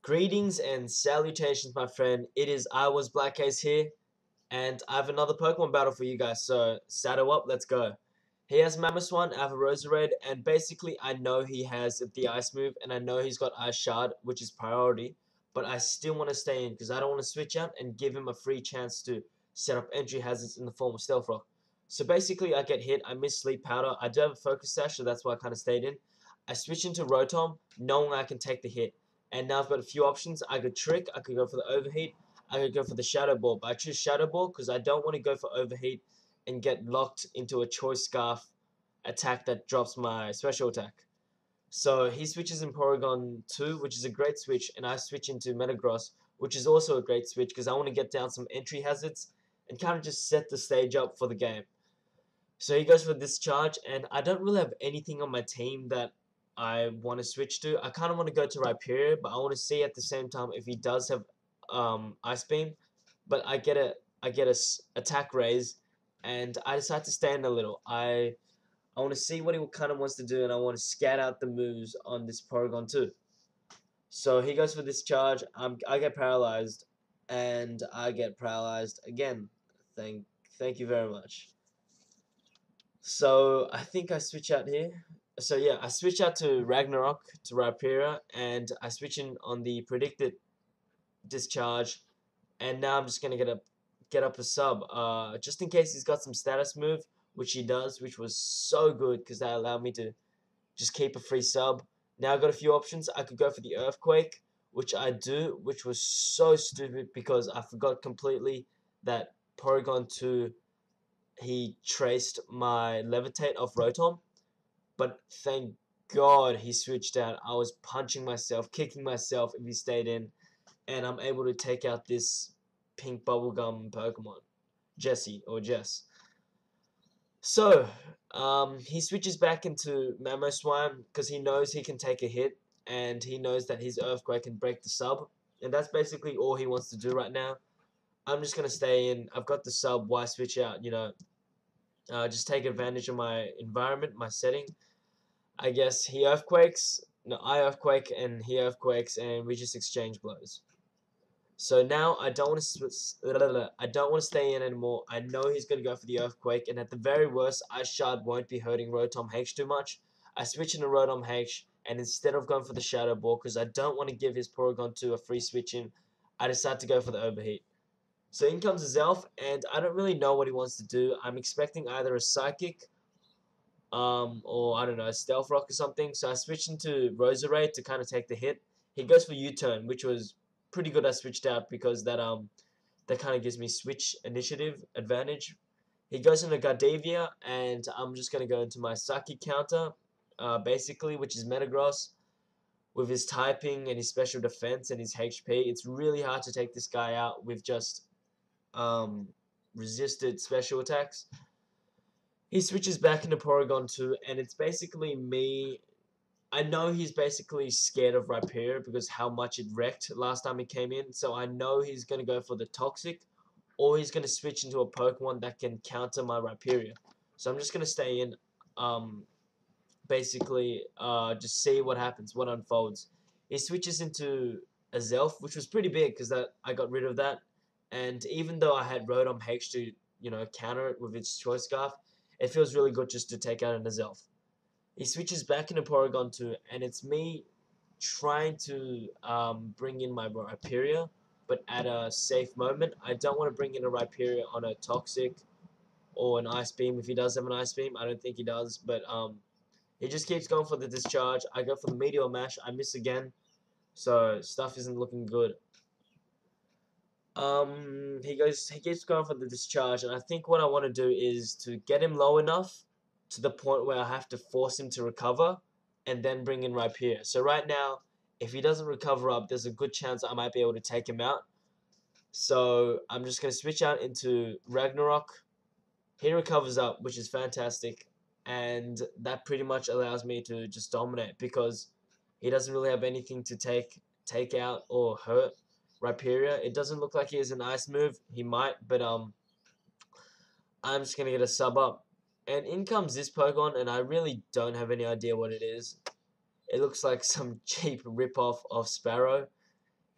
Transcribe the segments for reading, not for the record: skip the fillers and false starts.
Greetings and salutations, my friend. It is IwasBlackace here, and I have another Pokemon battle for you guys. So saddle up, let's go. He has Mamoswine, I have a Roserade, and basically I know he has the Ice move, and I know he's got Ice Shard, which is priority. But I still want to stay in because I don't want to switch out and give him a free chance to set up entry hazards in the form of Stealth Rock. So basically, I get hit. I miss Sleep Powder. I do have a Focus Sash, so that's why I kind of stayed in. I switch into Rotom, knowing I can take the hit. And now I've got a few options. I could Trick, I could go for the Overheat, I could go for the Shadow Ball. But I choose Shadow Ball because I don't want to go for Overheat and get locked into a Choice Scarf attack that drops my special attack. So he switches in Porygon 2, which is a great switch, and I switch into Metagross, which is also a great switch because I want to get down some entry hazards and kind of just set the stage up for the game. So he goes for Discharge, and I don't really have anything on my team that I want to switch to. I kind of want to go to Rhyperior, but I want to see at the same time if he does have Ice Beam. But I get a attack raise, and I decide to stand a little. I want to see what he kind of wants to do, and I want to scat out the moves on this Porygon too. So he goes for Discharge. I get paralyzed, and I get paralyzed again. Thank you very much. So I think I switch out here. So yeah, I switch out to Ragnarok to Rhyperior, and I switch in on the predicted Discharge, and now I'm just gonna get up a sub. Just in case he's got some status move, which he does, which was so good because that allowed me to just keep a free sub. Now I've got a few options. I could go for the Earthquake, which I do, which was so stupid because I forgot completely that Porygon 2 he traced my Levitate off Rotom. But thank God he switched out. I was punching myself, kicking myself if he stayed in. And I'm able to take out this pink bubblegum Pokemon. Jessie, or Jess. So, he switches back into Mamoswine because he knows he can take a hit. And he knows that his Earthquake can break the sub. And that's basically all he wants to do right now. I'm just going to stay in. I've got the sub. Why switch out, you know? Just take advantage of my environment, my setting. I guess he earthquakes, no, I earthquake, and he earthquakes, and we just exchange blows. So now I don't want to stay in anymore. I know he's gonna go for the earthquake, and at the very worst, Ice Shard won't be hurting Rotom H too much. I switch into Rotom H, and instead of going for the Shadow Ball, because I don't want to give his Porygon 2 a free switch in, I decide to go for the Overheat. So in comes his Elf, and I don't really know what he wants to do. I'm expecting either a Psychic or I don't know, Stealth Rock or something. So I switched into Roserade to kind of take the hit. He goes for U-turn, which was pretty good. I switched out because that kind of gives me switch initiative advantage. He goes into Gardevoir, and I'm just gonna go into my Psychic counter, basically, which is Metagross. With his typing and his special defense and his HP, it's really hard to take this guy out with just resisted special attacks. He switches back into Porygon 2, and it's basically me. I know he's basically scared of Rhyperior because how much it wrecked last time he came in, so I know he's going to go for the Toxic, or he's going to switch into a Pokemon that can counter my Rhyperior. So I'm just going to stay in, basically, just see what happens, what unfolds. He switches into a Zelf, which was pretty big because I got rid of that, and even though I had Rotom H to, you know, counter it with its Choice Scarf, it feels really good just to take out an Azelf. He switches back into Porygon 2, and it's me trying to bring in my Rhyperior, but at a safe moment. I don't want to bring in a Rhyperior on a Toxic or an Ice Beam if he does have an Ice Beam. I don't think he does, but he just keeps going for the Discharge. I go for the Meteor Mash. I miss again, so stuff isn't looking good. He keeps going for the Discharge, and I think what I want to do is to get him low enough to the point where I have to force him to recover, and then bring in Rhyperior. So right now, if he doesn't recover up, there's a good chance I might be able to take him out. So I'm just going to switch out into Ragnarok. He recovers up, which is fantastic, and that pretty much allows me to just dominate because he doesn't really have anything to take out or hurt Rhyperior. It doesn't look like he has an ice move. He might, but I'm just gonna get a sub up. And in comes this Pokemon, and I really don't have any idea what it is. It looks like some cheap ripoff of Sparrow.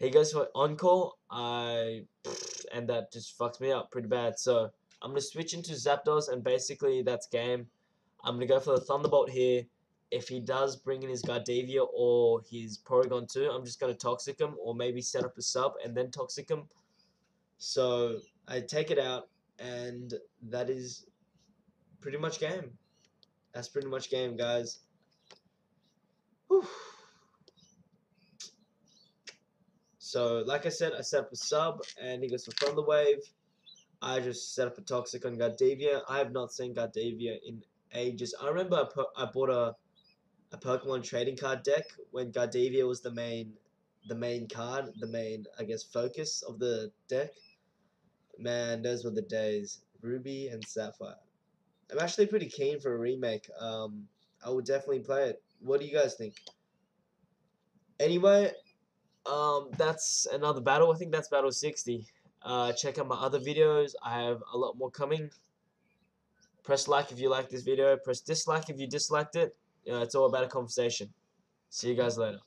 He goes for Encore, and that just fucks me up pretty bad. So I'm gonna switch into Zapdos, and basically that's game. I'm gonna go for the Thunderbolt here. If he does bring in his Gardavia or his Porygon 2, I'm just gonna Toxic him, or maybe set up a sub and then Toxic him. So I take it out, and that is pretty much game. That's pretty much game, guys. Whew. So, like I said, I set up a sub, and he goes for Thunder Wave. I just set up a Toxic on Gardavia. I have not seen Gardavia in ages. I remember I bought a Pokemon trading card deck when Gardavia was the main card, the main, I guess, focus of the deck. Man, those were the days. Ruby and Sapphire. I'm actually pretty keen for a remake. I would definitely play it. What do you guys think? Anyway, that's another battle. I think that's battle 60. Check out my other videos. I have a lot more coming. Press like if you like this video. Press dislike if you disliked it. It's all about a conversation. See you guys later.